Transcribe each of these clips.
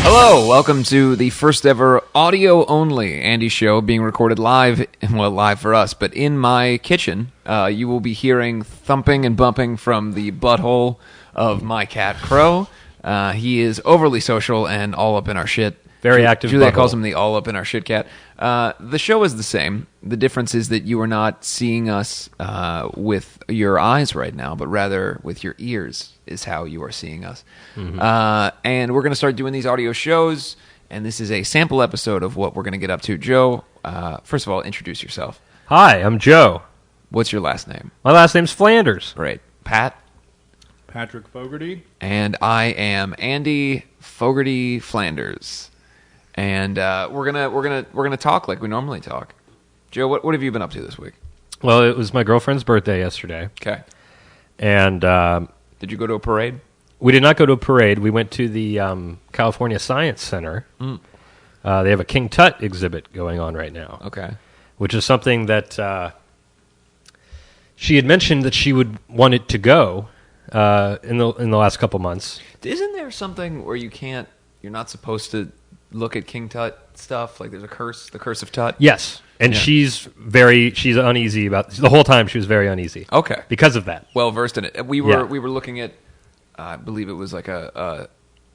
Hello, welcome to the first ever audio only Andy show being recorded live, well, live for us, but in my kitchen. You will be hearing thumping and bumping from the butthole of my cat, Crow. He is overly social and all up in our shit. Very active. Julia calls him the all up in our shit cat. The show is the same. The difference is that you are not seeing us with your eyes right now, but rather with your ears is how you are seeing us. Mm-hmm. And we're going to start doing these audio shows, and this is a sample episode of what we're going to get up to. Joe, first of all, introduce yourself. Hi, I'm Joe. What's your last name? My last name's Flanders. Great. Pat? Patrick Fogarty. And I am Andy Fogarty Flanders. And we're gonna talk like we normally talk. Joe, what have you been up to this week? Well, it was my girlfriend's birthday yesterday. Okay. And did you go to a parade? We did not go to a parade. We went to the California Science Center. Mm. They have a King Tut exhibit going on right now. Okay. Which is something that she had mentioned that she would want it to go in the last couple months. Isn't there something where you're not supposed to look at King Tut stuff? Like there's a curse, the curse of Tut? Yes. And she's uneasy about the whole time. She was very uneasy. Okay. Because of that. Well versed in it. We were looking at, I believe it was like a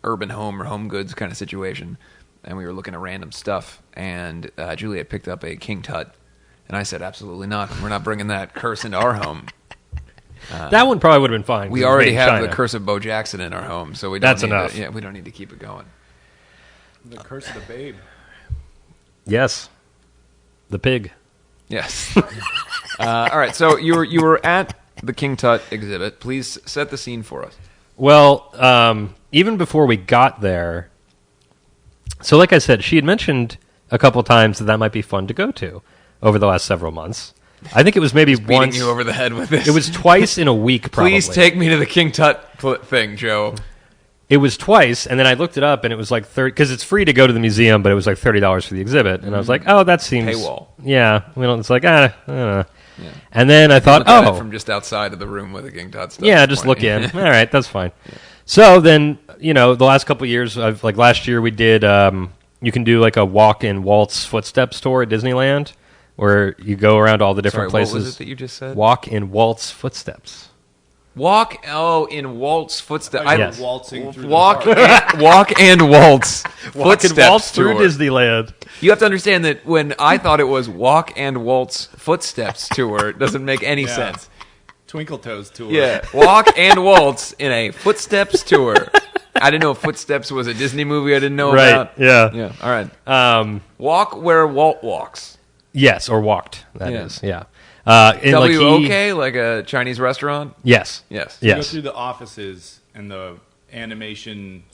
urban home or home goods kind of situation, and we were looking at random stuff, and Juliet picked up a King Tut, and I said, absolutely not. We're not bringing that curse into our home. That one probably would have been fine. We already have the curse of Bo Jackson in our home, so we don't That's enough. We don't need to keep it going. The curse of the babe. Yes. The pig. Yes. All right. So you were at the King Tut exhibit. Please set the scene for us. Well, even before we got there, so like I said, she had mentioned a couple times that might be fun to go to over the last several months. I think it was maybe beating once. You over the head with this. It was twice in a week. Probably. Please take me to the King Tut thing, Joe. It was twice, and then I looked it up, and it was like because it's free to go to the museum, but it was like $30 for the exhibit, and I was like, oh, that seems paywall. Yeah, it's like I don't know. Yeah. And then I thought, look at it from just outside of the room with the King Tut stuff. Yeah, just look in. All right, that's fine. Yeah. So then, the last couple of years, like last year, we did. You can do like a walk and waltz footsteps tour at Disneyland, where you go around all the different places. What was it that you just said? Walk and waltz footsteps. Walk in waltz footsteps. Yes. Waltzing through walk and waltz walk and waltz through tour. Disneyland. You have to understand that when I thought it was walk and waltz footsteps tour, it doesn't make any sense. Twinkle Toes tour. Yeah, walk and waltz in a footsteps tour. I didn't know Footsteps was a Disney movie I didn't know about. Yeah. Yeah. All right. Walk where Walt walks. Yes, or walked. That is. Yeah. W-O-K, like a Chinese restaurant? Yes. Yes. You go through the offices and the animation.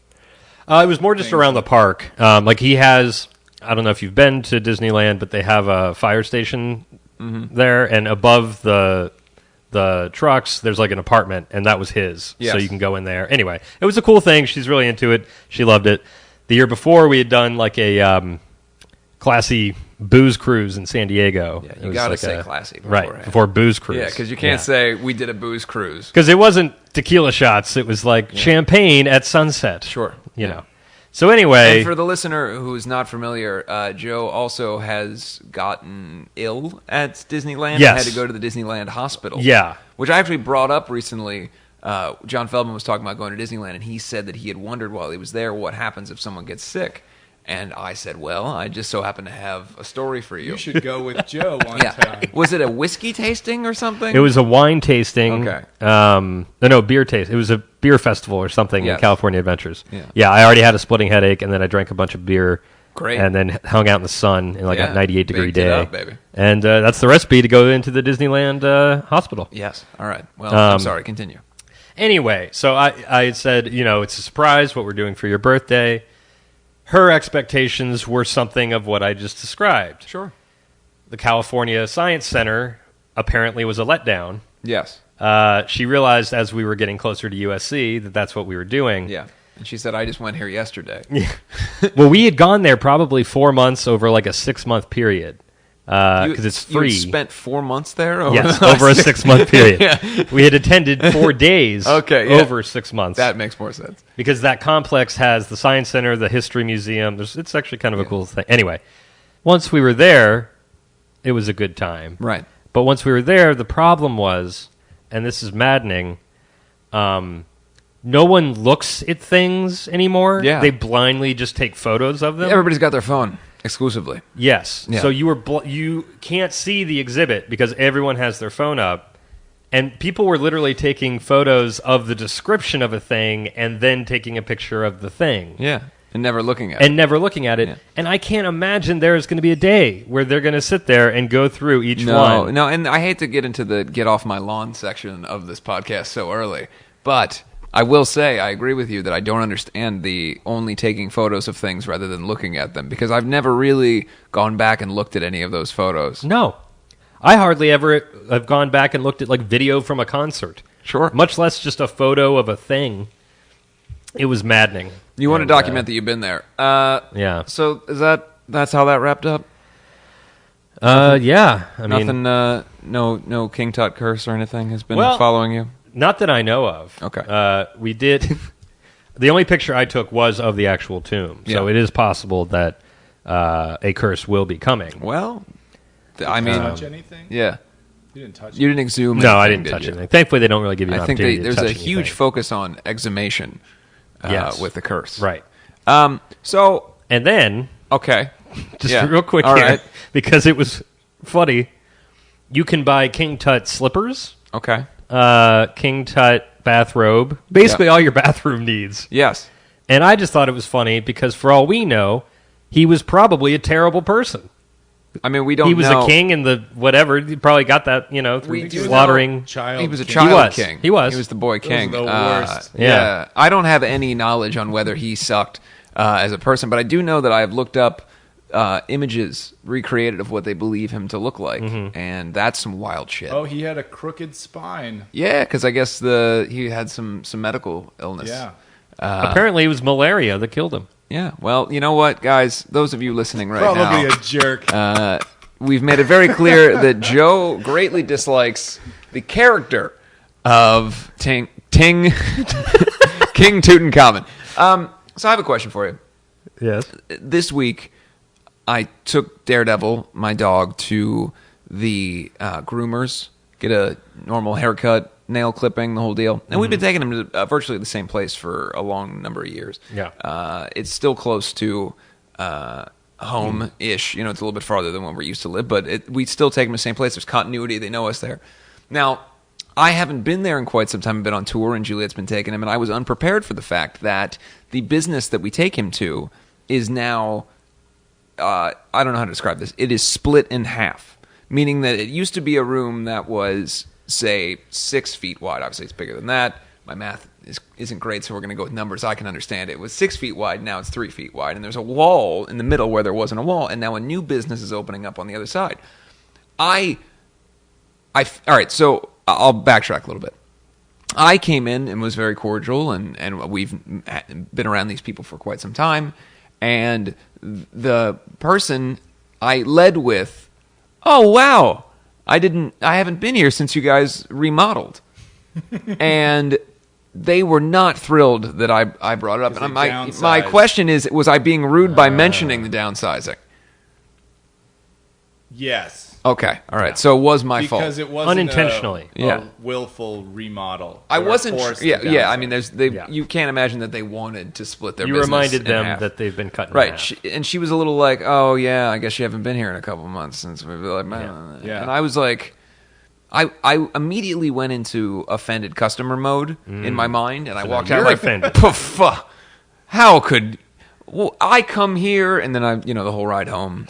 It was more just around the park. Like he has, I don't know if you've been to Disneyland, but they have a fire station there, and above the trucks, there's like an apartment, and that was his. Yes. So you can go in there. Anyway, it was a cool thing. She's really into it. She loved it. The year before, we had done like a classy booze cruise in San Diego. Yeah, you got to say classy beforehand. Right, before booze cruise. Yeah, because you can't say we did a booze cruise. Because it wasn't tequila shots. It was like champagne at sunset. Sure. You know. So anyway. And for the listener who's not familiar, Joe also has gotten ill at Disneyland. Yes. And had to go to the Disneyland hospital. Yeah. Which I actually brought up recently. John Feldman was talking about going to Disneyland, and he said that he had wondered while he was there what happens if someone gets sick. And I said, well, I just so happen to have a story for you. You should go with Joe one time. Was it a whiskey tasting or something? It was a wine tasting. Okay. No, beer tasting. It was a beer festival or something in California Adventures. Yeah. I already had a splitting headache, and then I drank a bunch of beer. Great. And then hung out in the sun in like a 98-degree Baked day. it up, baby. And that's the recipe to go into the Disneyland hospital. Yes. All right. Well, I'm sorry. Continue. Anyway, so I had said, it's a surprise what we're doing for your birthday. Her expectations were something of what I just described. Sure. The California Science Center apparently was a letdown. Yes. She realized as we were getting closer to USC that that's what we were doing. Yeah. And she said, I just went here yesterday. Well, we had gone there probably 4 months over like a 6-month period. because it's free. You spent 4 months there? Yes, over a 6-month period. We had attended 4 days over 6 months. That makes more sense. Because that complex has the Science Center, the History Museum. It's actually kind of a cool thing. Anyway, once we were there, it was a good time. Right. But once we were there, the problem was, and this is maddening, no one looks at things anymore. Yeah. They blindly just take photos of them. Everybody's got their phone exclusively. Yes. Yeah. So you can't see the exhibit because everyone has their phone up. And people were literally taking photos of the description of a thing and then taking a picture of the thing. Yeah. And never looking at it. Yeah. And I can't imagine there's going to be a day where they're going to sit there and go through each one. No, and I hate to get into the get off my lawn section of this podcast so early, but I will say I agree with you that I don't understand the only taking photos of things rather than looking at them, because I've never really gone back and looked at any of those photos. No. I hardly ever have gone back and looked at like video from a concert. Sure. Much less just a photo of a thing. It was maddening. You want to document that you've been there. Yeah. So that's how that wrapped up? Yeah. I Nothing, mean, no King Tut curse or anything has been Well, following you? not that I know of. Okay. We did. The only picture I took was of the actual tomb. So Yeah. it is possible that a curse will be coming. Well, Did I you mean, touch anything? yeah. You didn't touch You didn't exhume No, I anything, didn't touch did you? anything. Thankfully, they don't really give you an I think opportunity to there's touch a anything. huge focus on exhumation Yes. with the curse. Right. So, And then, okay. just Yeah. real quick All here, right. because it was funny, you can buy King Tut slippers, Okay. King Tut bathrobe, basically all your bathroom needs. Yes. And I just thought it was funny because for all we know, he was probably a terrible person. I mean, we don't know. He was a king in the whatever. He probably got that, through We do slaughtering. Child He was a king. child He was. king. He was. He was the boy king. the worst. Yeah. I don't have any knowledge on whether he sucked as a person, but I do know that I have looked up images recreated of what they believe him to look like, and that's some wild shit. Oh, he had a crooked spine. Yeah, because I guess he had some medical illness. Yeah. Apparently, it was malaria that killed him. Yeah. Well, you know what, guys? Those of you listening right Probably now, a jerk. we've made it very clear that Joe greatly dislikes the character of King Tutankhamun. So I have a question for you. Yes. This week, I took Daredevil, my dog, to the groomers, get a normal haircut, nail clipping, the whole deal. And we've been taking him to virtually the same place for a long number of years. Yeah. It's still close to home-ish. It's a little bit farther than where we used to live, but we still take him to the same place. There's continuity. They know us there. Now, I haven't been there in quite some time. I've been on tour, and Juliet's been taking him, and I was unprepared for the fact that the business that we take him to is now, I don't know how to describe this. It is split in half, meaning that it used to be a room that was, say, 6 feet wide. Obviously, it's bigger than that. My math isn't great, so we're going to go with numbers I can understand. It was 6 feet wide, now it's 3 feet wide, and there's a wall in the middle where there wasn't a wall, and now a new business is opening up on the other side. All right, so I'll backtrack a little bit. I came in and was very cordial, and we've been around these people for quite some time, and the person I led with, oh, wow, I haven't been here since you guys remodeled. And they were not thrilled that I brought it up. And my question is, was I being rude by mentioning the downsizing? Yes. Okay, all right. So it was my fault. Because it wasn't Unintentionally. a willful remodel. I They were wasn't. forced Yeah, to yeah. I downsize. mean, you can't imagine that they wanted to split their. You business reminded in them half. that they've been cut in Right, half. and she was a little like, "Oh yeah, I guess you haven't been here in a couple of months since we've been like." Yeah. And I was like, I immediately went into offended customer mode in my mind, and I walked out you're like, offended. "Poof, how could I come here?" And then the whole ride home,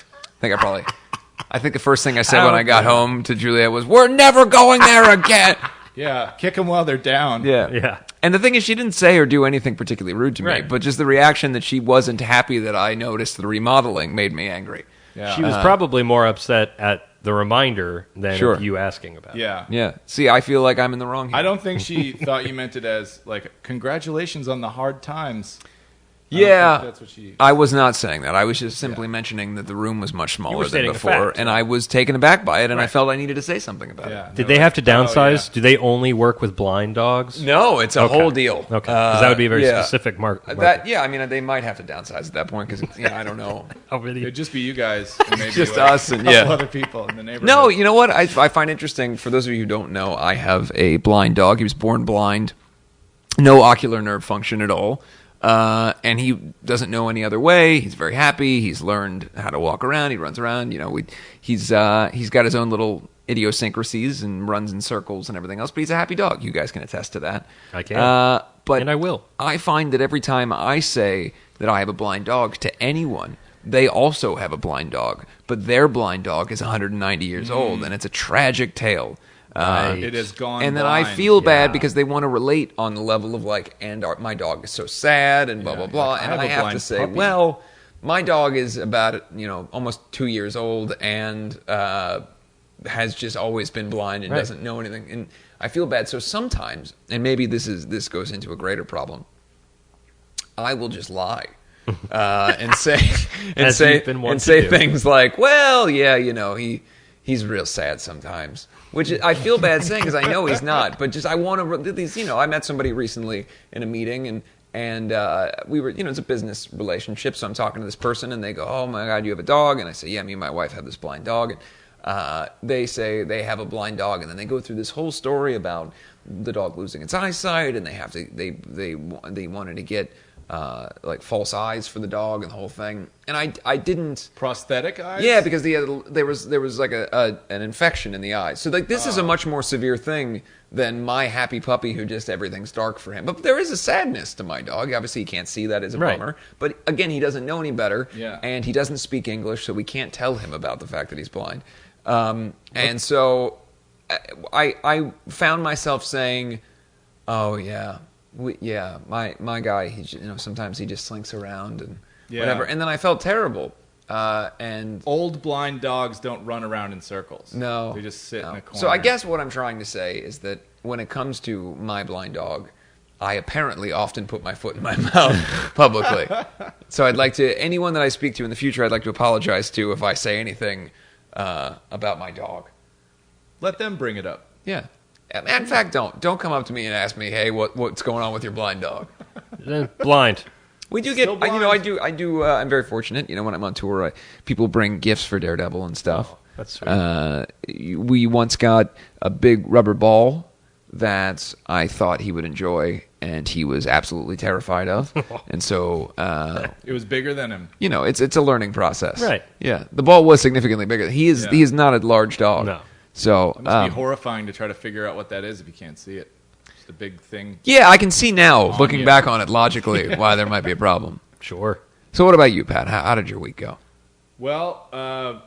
I think the first thing I said when I got home to Juliet was, "We're never going there again." Yeah, kick them while they're down. Yeah. And the thing is, she didn't say or do anything particularly rude to me, Right. but just the reaction that she wasn't happy that I noticed the remodeling made me angry. Yeah. She was probably more upset at the reminder than Sure. you asking about it. Yeah. Yeah. See, I feel like I'm in the wrong here. I don't think she thought you meant it as, like, congratulations on the hard times. Yeah, that's what she. I was not saying that. I was just simply mentioning that the room was much smaller than stating a before, fact. and I was taken aback by it, and I felt I needed to say something about Yeah. it. Did they have to downsize? Do they only work with blind dogs? No, it's a whole deal. Okay, because that would be a very yeah. specific market. I mean, they might have to downsize at that point because I don't know. It'd just be you guys, and maybe Just like us and a couple yeah. other people in the neighborhood. No, you know what? I find interesting. For those of you who don't know, I have a blind dog. He was born blind, no ocular nerve function at all. And he doesn't know any other way. He's very happy. He's learned how to walk around. He runs around. He's got his own little idiosyncrasies and runs in circles and everything else. But he's a happy dog. You guys can attest to that. I can. But And I will. I find that every time I say that I have a blind dog to anyone, they also have a blind dog. But their blind dog is 190 years old, and it's a tragic tale. It has gone. And then I blind. feel bad because they want to relate on the level of my dog is so sad and blah, blah, blah. like, And I have I a have to blind say, puppy. well, my dog is about, almost 2 years old and has just always been blind and doesn't know anything. And I feel bad. So sometimes, and maybe this goes into a greater problem, I will just lie. And say things like, well, yeah, he's real sad sometimes, which I feel bad saying because I know he's not. But just I want to these. I met somebody recently in a meeting and we were it's a business relationship. So I'm talking to this person and they go, oh my God, you have a dog? And I say, yeah, me and my wife have this blind dog. And they say they have a blind dog, and then they go through this whole story about the dog losing its eyesight, and they wanted to get like false eyes for the dog and the whole thing. And I didn't prosthetic eyes. Yeah, because there was like an infection in the eye. So like this is a much more severe thing than my happy puppy who just everything's dark for him. But there is a sadness to my dog. Obviously, he can't see that as a bummer. But again, he doesn't know any better, and he doesn't speak English, so we can't tell him about the fact that he's blind. And so I found myself saying, "Oh yeah." My guy, sometimes he just slinks around and whatever. And then I felt terrible. And old blind dogs don't run around in circles. No. They just sit in a corner. So I guess what I'm trying to say is that when it comes to my blind dog, I apparently often put my foot in my mouth publicly. So I'd like to, anyone that I speak to in the future, I'd like to apologize to if I say anything about my dog. Let them bring it up. Yeah. In fact, don't come up to me and ask me, hey, what's going on with your blind dog? Blind. We do get, Still blind. I do. I'm very fortunate. When I'm on tour, people bring gifts for Daredevil and stuff. Oh, that's sweet. We once got a big rubber ball that I thought he would enjoy, and he was absolutely terrified of. And so, It was bigger than him. it's a learning process. Right. Yeah. The ball was significantly bigger. He is not a large dog. No. So It must be horrifying to try to figure out what that is if you can't see it. Just a big thing. yeah, I can see now, looking you. back on it logically, why there might be a problem. Sure. So what about you, Pat? How did your week go? Well,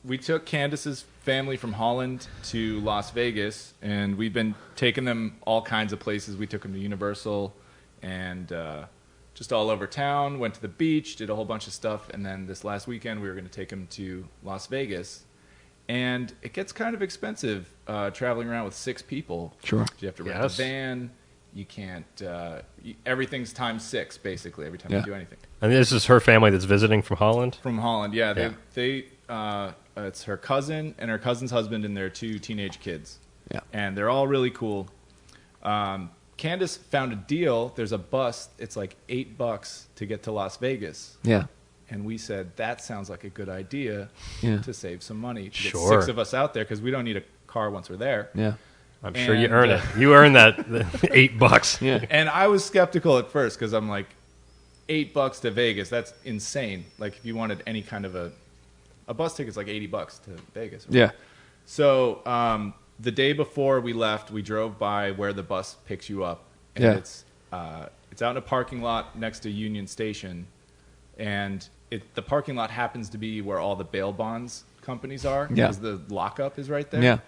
we took Candace's family from Holland to Las Vegas, and we've been taking them all kinds of places. We took them to Universal and just all over town, went to the beach, did a whole bunch of stuff, and then this last weekend we were going to take them to Las Vegas. And it gets kind of expensive traveling around with 6 people. Sure. You have to rent a van. You can't. Everything's times 6 basically every time you do anything. And this is her family that's visiting from Holland. From Holland, yeah. They it's her cousin and her cousin's husband and their 2 teenage kids. Yeah. And they're all really cool. Candace found a deal. There's a bus. It's like $8 to get to Las Vegas. Yeah. And we said, that sounds like a good idea to save some money. To get Sure. 6 of us out there because we don't need a car once we're there. Yeah. I'm sure you And, earn it. You earn that $8. Yeah. And I was skeptical at first because I'm like, $8 to Vegas, that's insane. Like if you wanted any kind of a bus ticket's like $80 to Vegas. Yeah. So the day before we left, we drove by where the bus picks you up. And it's out in a parking lot next to Union Station. And the parking lot happens to be where all the bail bonds companies are because the lockup is right there. Yeah.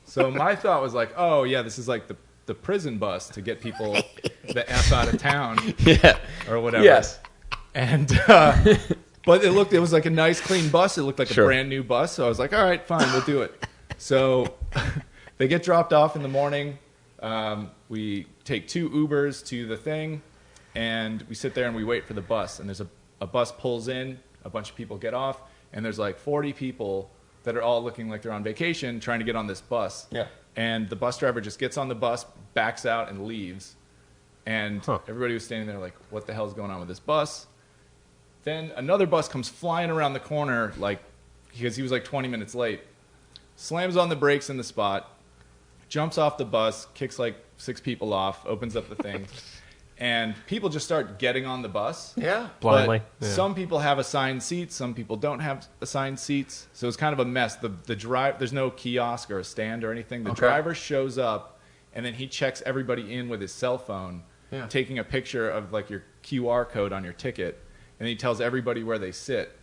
So my thought was like, oh, yeah, this is like the prison bus to get people the F out of town or whatever. Yes. And but it was like a nice, clean bus. It looked like a brand new bus. So I was like, all right, fine, we'll do it. So they get dropped off in the morning. We take 2 Ubers to the thing. and we sit there and we wait for the bus. And there's a bus pulls in, a bunch of people get off, and there's like 40 people that are all looking like they're on vacation trying to get on this bus. Yeah. And the bus driver just gets on the bus, backs out, and leaves. And everybody was standing there like, what the hell's going on with this bus? Then another bus comes flying around the corner, like, because he was like 20 minutes late, slams on the brakes in the spot, jumps off the bus, kicks like 6 people off, opens up the thing, and people just start getting on the bus. Yeah. Blindly. But some people have assigned seats, some people don't have assigned seats, so it's kind of a mess. The drive, there's no kiosk or a stand or anything. The driver shows up, and then he checks everybody in with his cell phone, taking a picture of like your QR code on your ticket, and he tells everybody where they sit.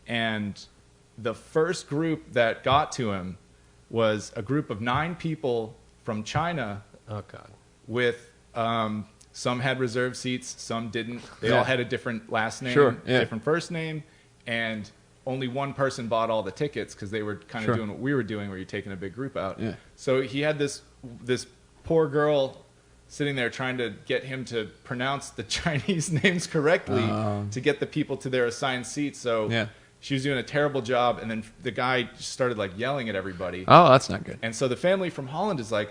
And the first group that got to him was a group of 9 people from China. Oh God. With some had reserved seats, some didn't. They all had a different last name, different first name, and only one person bought all the tickets because they were kind of doing what we were doing, where you're taking a big group out. Yeah. So he had this poor girl sitting there trying to get him to pronounce the Chinese names correctly to get the people to their assigned seats. So she was doing a terrible job, and then the guy just started like yelling at everybody. Oh, that's not good. And so the family from Holland is like,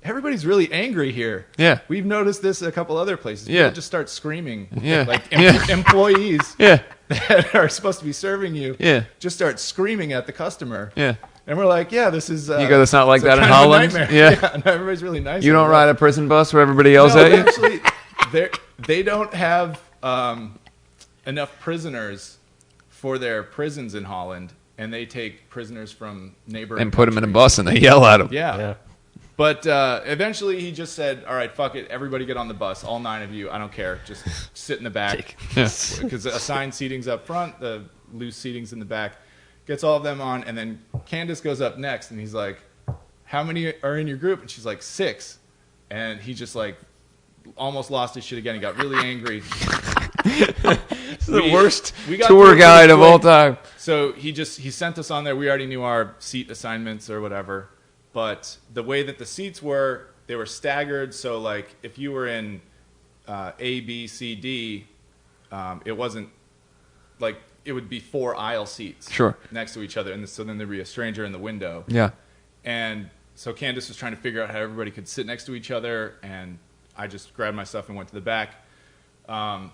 everybody's really angry here. Yeah. We've noticed this at a couple other places. Yeah. People just start screaming. Yeah. Like employees that are supposed to be serving you just start screaming at the customer. Yeah. And we're like, this is... you go, that's not like that in Holland? Yeah. No, everybody's really nice. You don't ride a prison bus where everybody yells at you? Actually, they don't have enough prisoners for their prisons in Holland, and they take prisoners from neighboring and put them in a countries. bus and they yell at them. Yeah. But eventually he just said, all right, fuck it. Everybody get on the bus. All 9 of you. I don't care. Just sit in the back. Because assigned seating's up front. The loose seating's in the back. Gets all of them on. And then Candace goes up next. And he's like, how many are in your group? And she's like, 6. And he just like almost lost his shit again. He got really angry. It's the worst tour guide of all time. So he sent us on there. We already knew our seat assignments or whatever. But the way that the seats were, they were staggered. So, like, if you were in A, B, C, D, it wasn't like it would be 4 aisle seats next to each other. And so then there'd be a stranger in the window. Yeah. And so Candace was trying to figure out how everybody could sit next to each other. And I just grabbed my stuff and went to the back. I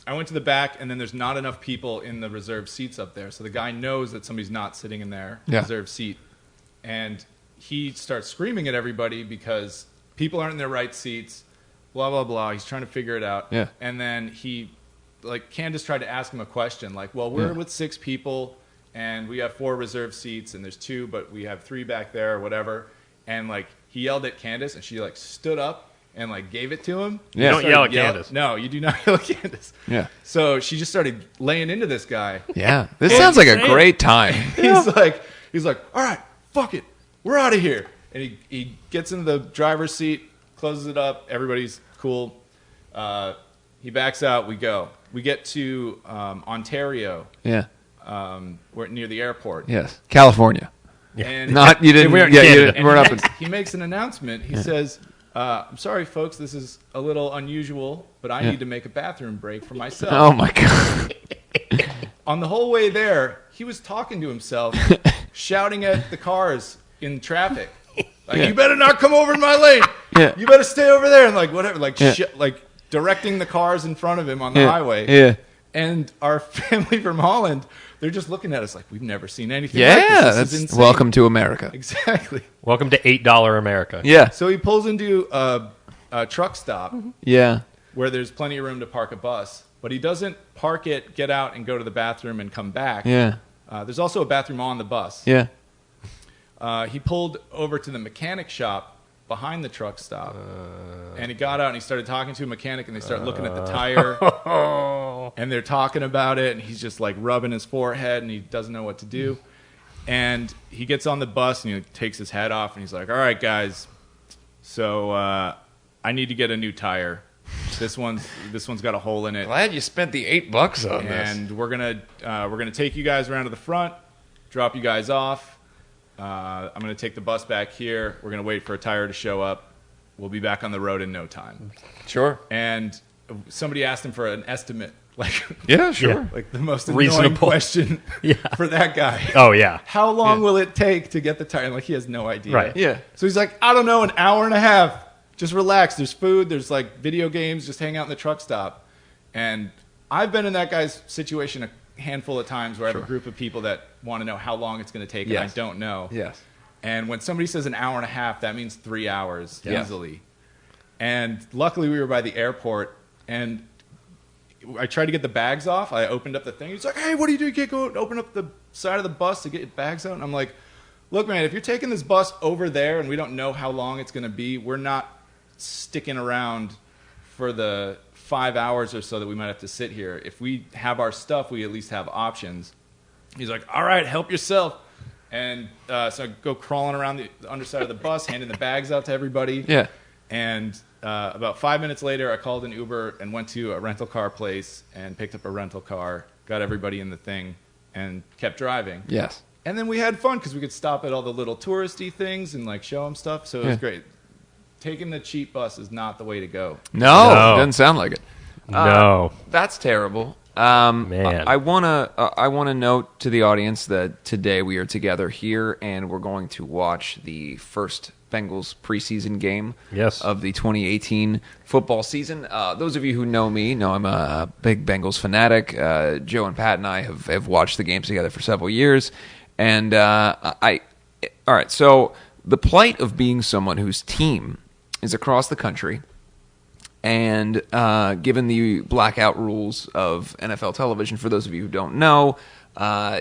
went to the back, and then there's not enough people in the reserved seats up there. So the guy knows that somebody's not sitting in their reserved seat. And he starts screaming at everybody because people aren't in their right seats, blah, blah, blah. He's trying to figure it out. Yeah. And then Candace tried to ask him a question, like, well, we're with 6 people, and we have 4 reserved seats, and there's 2, but we have 3 back there, or whatever. And, like, he yelled at Candace, and she, like, stood up and, like, gave it to him. Yeah. You don't yell at Candace. No, you do not yell at Candace. Yeah. So she just started laying into this guy. Yeah. This sounds like a great time. He's like, all right, fuck it. We're out of here. And he gets into the driver's seat, closes it up. Everybody's cool. He backs out. We go. We get to Ontario. Yeah. We're near the airport. Yes. California. Yeah. And we're up. He makes an announcement. He says, I'm sorry, folks. This is a little unusual, but I need to make a bathroom break for myself. Oh, my God. On the whole way there, he was talking to himself, shouting at the cars in traffic, like, you better not come over in my lane. Yeah. You better stay over there, and like whatever, like like directing the cars in front of him on the highway. Yeah. And our family from Holland, they're just looking at us like we've never seen anything like this. This is insane. Welcome to America. Exactly. Welcome to $8 America. Yeah. So he pulls into a truck stop. Yeah. Where there's plenty of room to park a bus, but he doesn't park it, get out, and go to the bathroom and come back. Yeah. There's also a bathroom on the bus. Yeah. He pulled over to the mechanic shop behind the truck stop, and he got out and he started talking to a mechanic, and they start looking at the tire, and they're talking about it, and he's just like rubbing his forehead, and he doesn't know what to do. And he gets on the bus and he takes his hat off, and he's like, all right, guys, so I need to get a new tire. This one's got a hole in it. Glad you spent the $8 on this. And we're gonna take you guys around to the front, drop you guys off. I'm going to take the bus back here. We're going to wait for a tire to show up. We'll be back on the road in no time. Sure. And somebody asked him for an estimate. Like, Yeah, sure. Yeah. like the most annoying Reasonable. question Yeah. for that guy. Oh yeah. How long will it take to get the tire? Like, he has no idea. Right. Yeah. So he's like, I don't know, an hour and a half. Just relax. There's food. There's like video games. Just hang out in the truck stop. And I've been in that guy's situation a handful of times where I have a group of people that want to know how long it's going to take, and I Yes. don't know. Yes. And when somebody says an hour and a half, that means 3 hours Yeah. easily. And luckily, we were by the airport, and I tried to get the bags off. I opened up the thing. He's like, "Hey, what are you doing? You can't go open up the side of the bus to get your bags out." And I'm like, "Look, man, if you're taking this bus over there and we don't know how long it's going to be, we're not sticking around for the 5 hours or so that we might have to sit here. If we have our stuff, we at least have options." He's like, "All right, help yourself." And so I go crawling around the underside of the bus, handing the bags out to everybody. Yeah. And about 5 minutes later, I called an Uber and went to a rental car place and picked up a rental car, got everybody in the thing, and kept driving. Yes. And then we had fun because we could stop at all the little touristy things and like show them stuff. So it was Yeah. great. Taking the cheap bus is not the way to go. No, No. doesn't sound like it. No. That's terrible. Man. I wanna note to the audience that today we are together here and we're going to watch the first Bengals preseason game Yes. of the 2018 football season. Those of you who know me know I'm a big Bengals fanatic. Joe and Pat and I have watched the games together for several years, and all right. So the plight of being someone whose team is across the country. And given the blackout rules of NFL television, for those of you who don't know,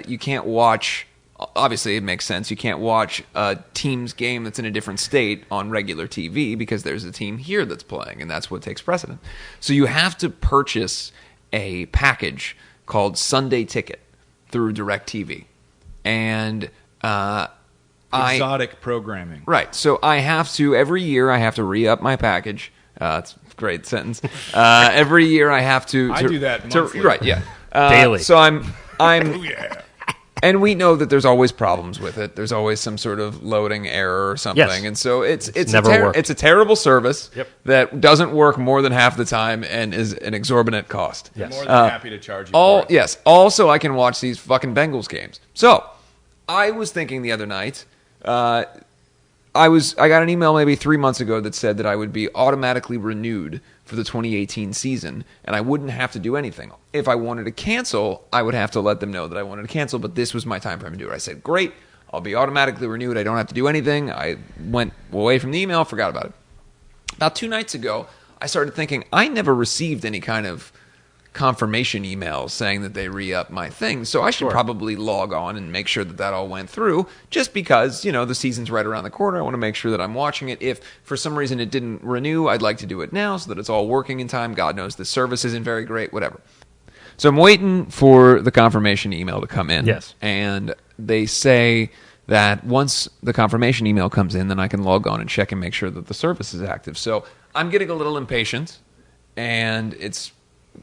you can't watch, obviously it makes sense, you can't watch a team's game that's in a different state on regular TV because there's a team here that's playing, and that's what takes precedent. So you have to purchase a package called Sunday Ticket through DirecTV. And Exotic programming. Right. So I have to, every year I have to re-up my package. It's a great sentence. Every year I have to. I do that monthly. Right. Yeah. Daily. So I'm. Oh, yeah. And we know that there's always problems with it. There's always some sort of loading error or something. Yes. And so it's never worked. it's a terrible service Yep. that doesn't work more than half the time and is an exorbitant cost. Yes. More than happy to charge you for it. Yes. Also, I can watch these fucking Bengals games. So, I was thinking the other night, I got an email maybe 3 months ago that said that I would be automatically renewed for the 2018 season, and I wouldn't have to do anything. If I wanted to cancel, I would have to let them know that I wanted to cancel, but this was my time frame to do it. I said, great, I'll be automatically renewed. I don't have to do anything. I went away from the email, forgot about it. About 2 nights ago, I started thinking, I never received any kind of confirmation emails saying that they re-up my thing, so I should probably log on and make sure that that all went through, just because, you know, the season's right around the corner. I want to make sure that I'm watching it. If for some reason it didn't renew, I'd like to do it now so that it's all working in time. God knows the service isn't very great, whatever. So I'm waiting for the confirmation email to come in. Yes. And they say that once the confirmation email comes in, then I can log on and check and make sure that the service is active. So I'm getting a little impatient, and it's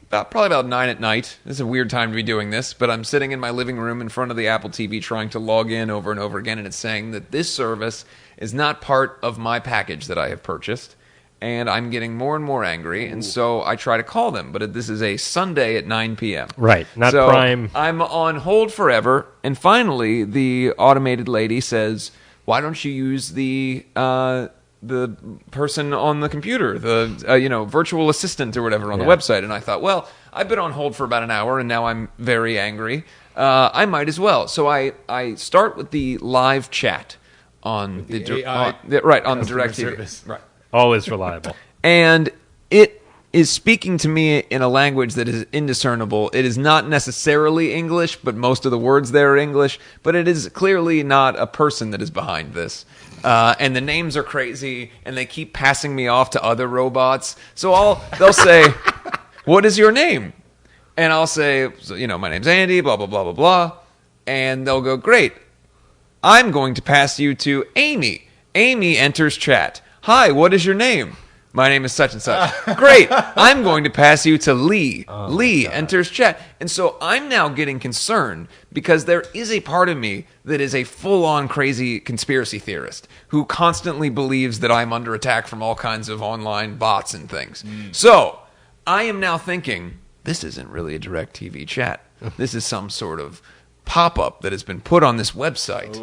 probably about 9 at night. This is a weird time to be doing this, but I'm sitting in my living room in front of the Apple TV trying to log in over and over again, and it's saying that this service is not part of my package that I have purchased, and I'm getting more and more angry, and so I try to call them, but this is a Sunday at 9 p.m. Right, not So Prime. I'm on hold forever, and finally the automated lady says, why don't you use the person on the computer, the virtual assistant or whatever on the website. And I thought, well, I've been on hold for about an hour and now I'm very angry. I might as well. So I start with the live chat on the AI on the DirecTV. service. Right. Always reliable. And it is speaking to me in a language that is indiscernible. It is not necessarily English, but most of the words there are English. But it is clearly not a person that is behind this. And the names are crazy, and they keep passing me off to other robots. So they'll say, what is your name? And I'll say, my name's Andy, blah, blah, blah, blah, blah. And they'll go, great. I'm going to pass you to Amy. Amy enters chat. Hi, what is your name? My name is such and such. Great. I'm going to pass you to Lee. Lee enters chat. And so I'm now getting concerned because there is a part of me that is a full-on crazy conspiracy theorist who constantly believes that I'm under attack from all kinds of online bots and things. So I am now thinking, this isn't really a DirecTV chat. This is some sort of pop-up that has been put on this website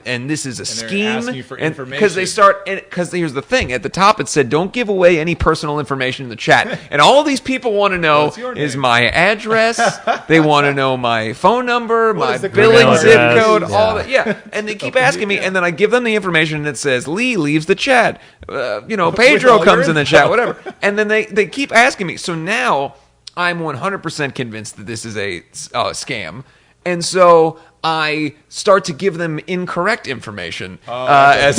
and this is a scheme, asking you for information. because here's the thing, at the top it said don't give away any personal information in the chat, and all these people want to know is my address, they want to know my phone number, my billing zip code, all that, and they keep asking me, and then I give them the information and it says Lee leaves the chat, Pedro comes in the chat, whatever, and then they keep asking me, so now I'm 100% convinced that this is a scam. And so I start to give them incorrect information as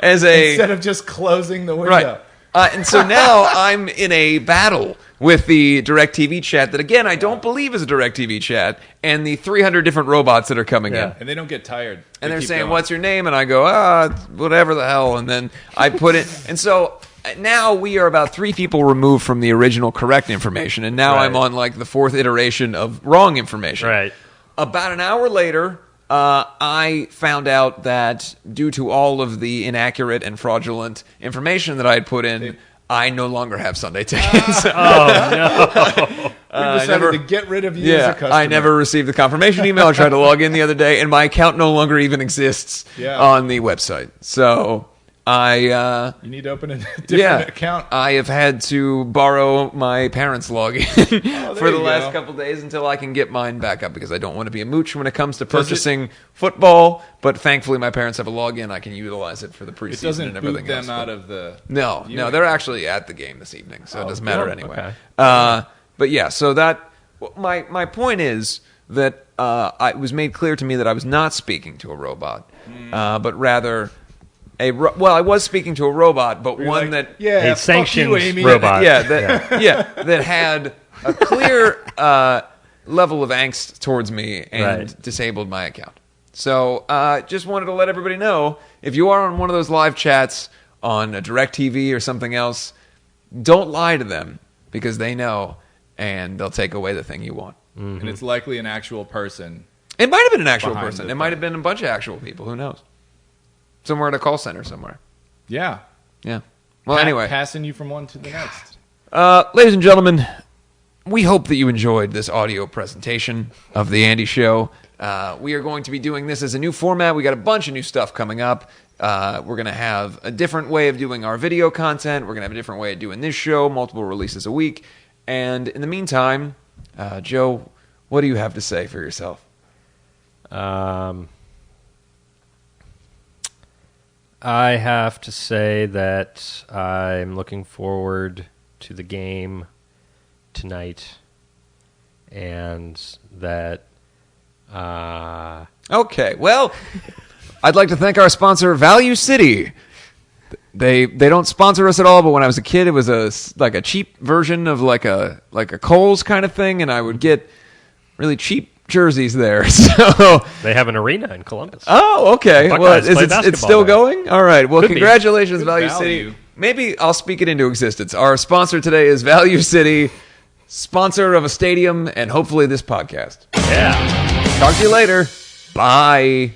instead of just closing the window. Right. And so now I'm in a battle with the DirecTV chat that, again, I don't believe is a DirecTV chat, and the 300 different robots that are coming in. And they don't get tired. And they're saying, what's your name? And I go, whatever the hell. And then I put it. And so now we are about 3 people removed from the original correct information, and now I'm on like the 4th iteration of wrong information. Right. About an hour later, I found out that due to all of the inaccurate and fraudulent information that I had put in, I no longer have Sunday tickets. Oh, no. We decided to get rid of you as a customer. I never received the confirmation email. I tried to log in the other day, and my account no longer even exists on the website. So you need to open a different account. I have had to borrow my parents' login for the last couple days until I can get mine back up, because I don't want to be a mooch when it comes to purchasing football. But thankfully, my parents have a login. I can utilize it for the preseason and everything else. It doesn't boot them out of the... No, they're actually at the game this evening, so it doesn't matter anyway. Okay. But yeah, so that... My point is that it was made clear to me that I was not speaking to a robot, but rather... I was speaking to a robot, but one that a sanctioned Amy. robot. That had a clear level of angst towards me and disabled my account. So just wanted to let everybody know, if you are on one of those live chats on a DirecTV or something else, don't lie to them, because they know, and they'll take away the thing you want. Mm-hmm. And it's likely an actual person. It might have been an actual person. It might have been a bunch of actual people. Who knows? Somewhere at a call center somewhere. Yeah. Well, anyway. Passing you from one to the next. Ladies and gentlemen, we hope that you enjoyed this audio presentation of The Andy Show. We are going to be doing this as a new format. We got a bunch of new stuff coming up. We're going to have a different way of doing our video content. We're going to have a different way of doing this show, multiple releases a week. And in the meantime, Joe, what do you have to say for yourself? I have to say that I'm looking forward to the game tonight, and that... Okay, well, I'd like to thank our sponsor, Value City. They don't sponsor us at all, but when I was a kid, it was a cheap version of like a Kohl's kind of thing, and I would get really cheap jerseys there. So they have an arena in Columbus. Oh, okay. Well, it's still going? All right. Well, congratulations, Value City. Maybe I'll speak it into existence. Our sponsor today is Value City, sponsor of a stadium, and hopefully this podcast. Yeah. Talk to you later. Bye.